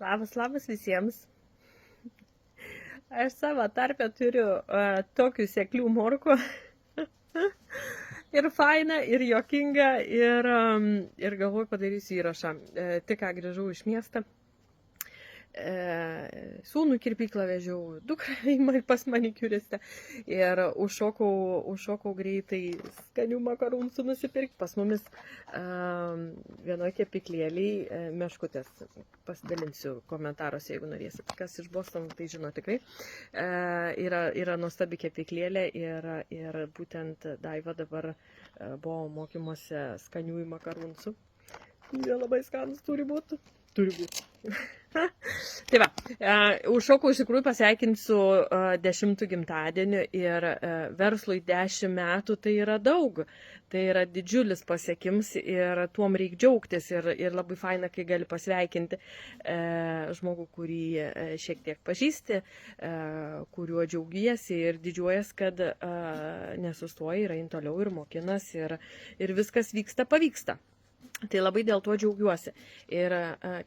Labas visiems. Aš savo tarpę turiu tokių seklių morkų. Ir faina, ir jokinga, ir galvoju padarysiu įrašą. Tik ką grįžau iš miesto. Sūnų kirpyklą vežiau, dukrą pas manikiuristę ir užšokau greitai skanių makaronų nusipirkti. Pas mumis vienoje kepyklėlėje meškutės, pasidalinsiu komentaruose, jeigu norėsit. Kas iš Bostono, tai žino tikrai. Yra nuostabi kepyklėlė ir būtent Daiva dabar buvo mokymuose skaniųjų makaronų. Jie labai skanus turi būti. Tai va, užšokau iš tikrųjų pasveikinti su 10 gimtadieniu ir verslui 10 metų tai yra daug. Tai yra didžiulis pasiekims ir tuom reikia džiaugtis ir labai faina, kai gali pasveikinti žmogų, kurį šiek tiek pažįsti, kuriuo džiaugiesi ir didžiuojas, kad nesustoji ir eini toliau ir mokinas ir viskas pavyksta. Tai labai dėl to džiaugiuosi. Ir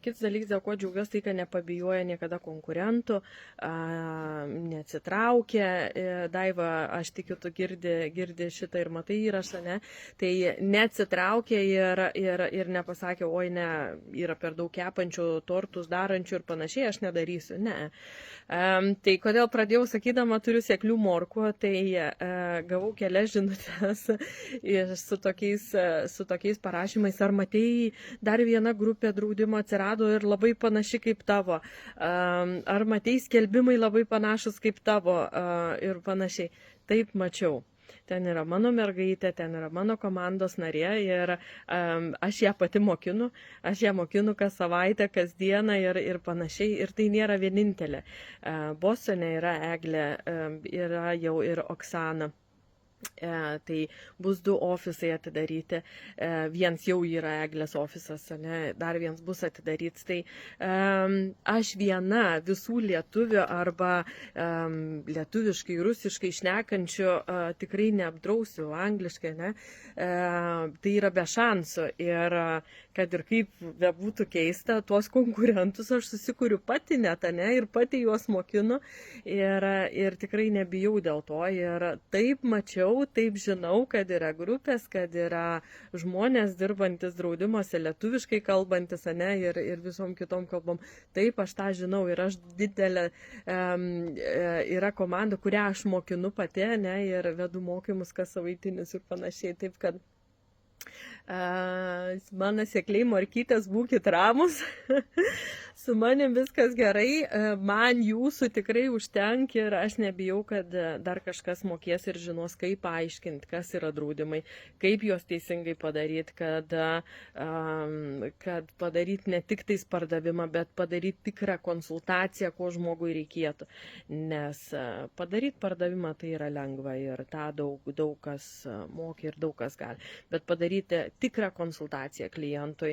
kitas dalykas, dėl ko džiaugiuosi, tai, kad nepabijoja niekada konkurentų, neatsitraukia. Daiva, aš tikiu, tu girdi šitą ir matai įrašą, ne? Tai neatsitraukia ir nepasakė, oi ne, yra per daug kepančių, tortus darančių ir panašiai, aš nedarysiu. Ne. Tai kodėl pradėjau sakydama, turiu seklių morkų, tai gavau kelias žinutes su tokiais parašymais, ar matei, dar viena grupė draudimo atsirado ir labai panaši kaip tavo, ar matei, skelbimai labai panašus kaip tavo ir panašiai. Taip, mačiau. Ten yra mano mergaitė, ten yra mano komandos narė ir aš ją pati mokinu, kas savaitę, kas dieną ir panašiai. Ir tai nėra vienintelė. Bostone yra Eglė, yra jau ir Oksana. Tai bus 2 ofisai atidaryti, vienas jau yra Eglės ofisas, ne, dar vienas bus atidarytas. Tai aš viena visų lietuvių arba lietuviškai, rusiškai šnekančių tikrai neapdrausiu, angliškai, ne, tai yra be šansų. Ir kad ir kaip bebūtų keista, tuos konkurentus aš susikuriu pati net, ne, ir pati juos mokinu ir tikrai nebijau dėl to. Ir taip mačiau, taip žinau, kad yra grupės, kad yra žmonės dirbantis draudimuose, lietuviškai kalbantis, ne, ir visom kitom kalbom. Taip, aš tą žinau ir aš didelė, yra komanda, kurią aš mokinu pati, ne, ir vedu mokymus kas savaitinius ir panašiai. Taip, kad mano sekliai morkytės, būkit ramus, su manim viskas gerai, man jūsų tikrai užtenka ir aš nebijau, kad dar kažkas mokės ir žinos, kaip paaiškinti, kas yra draudimai, kaip juos teisingai padaryti, kad padaryti ne tik tais pardavimą, bet padaryti tikrą konsultaciją, ko žmogui reikėtų. Nes padaryti pardavimą tai yra lengva ir tą daug kas moka ir daug kas gali. Bet padaryti tikrą konsultaciją klientui,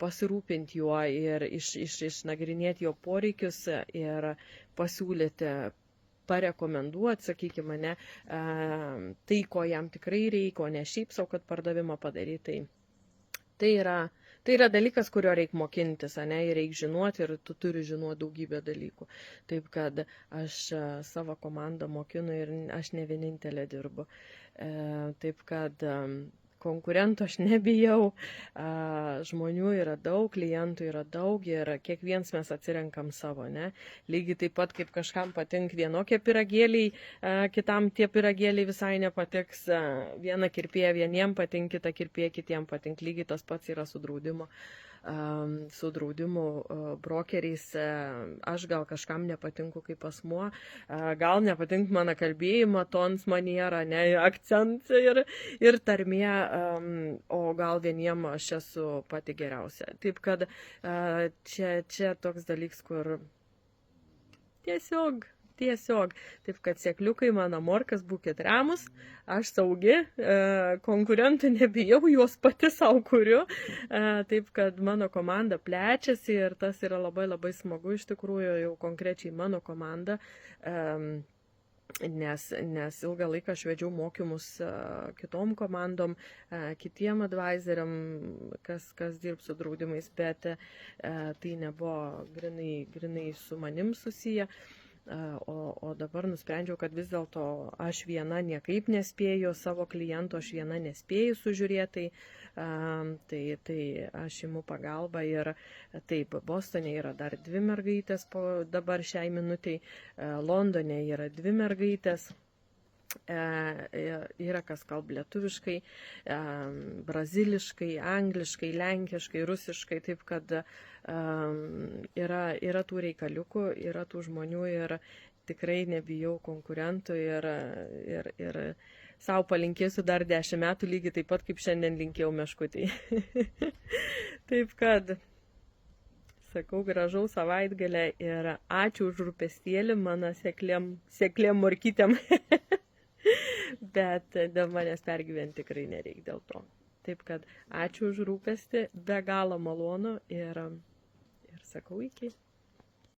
pasirūpinti juo ir išnagrinėti jo poreikius ir pasiūlyti, parekomenduoti, sakykime, ne, tai, ko jam tikrai reikia, o ne šiaip savo, kad pardavimą padaryti. Tai yra dalykas, kurio reikia mokintis, ne, ir reikia žinoti, ir tu turi žinoti daugybę dalykų. Taip, kad aš savo komandą mokinu ir aš ne vienintelė dirbu. Taip, kad konkurentų aš nebijau, žmonių yra daug, klientų yra daug ir kiekvienas mes atsirenkam savo, ne. Lygiai taip pat, kaip kažkam patink vienokie pyragėliai, kitam tie pyragėliai visai nepatiks, viena kirpėja vieniem patink, kita kirpėja kitiem patink, lygiai tas pats yra su draudimu. Su draudimu brokeriais, aš gal kažkam nepatinku kaip asmuo, gal nepatink mano kalbėjimo, tons maniera, ne, akcentai ir tarmė, o gal vieniem aš esu pati geriausia. Taip, kad čia toks dalyks, kur tiesiog. Taip, kad sekliukai, mano morkas, būkit ramus, aš saugi, konkurentų nebijau, juos pati savo kuriu. Taip, kad mano komanda plečiasi ir tas yra labai labai smagu, iš tikrųjų, jau konkrečiai mano komanda. nes ilgą laiką aš vedžiau mokymus kitom komandom, kitiem advisoriam, kas dirbs su draudimais, bet tai nebuvo grinai su manim susiję. O dabar nusprendžiau, kad vis dėlto aš viena niekaip nespėju savo kliento, aš viena nespėju sužiūrėti, tai aš imu pagalbą ir taip, Bostone yra dar 2 mergaitės dabar šiai minutiai, Londone yra 2 mergaitės. Yra kas kalba lietuviškai, braziliškai, angliškai, lenkiškai, rusiškai, taip kad yra tų reikaliukų, yra tų žmonių ir tikrai nebijau konkurentų ir savo palinkėsiu dar 10 metų lygiai taip pat, kaip šiandien linkėjau meškutį. Taip kad sakau, gražaus savaitgalę ir ačiū už rūpestėlį mano sekliem morkytėm. Bet dėl manęs pergyventi tikrai nereikia dėl to. Taip kad ačiū už rūpestį, be galo malonu ir sakau iki.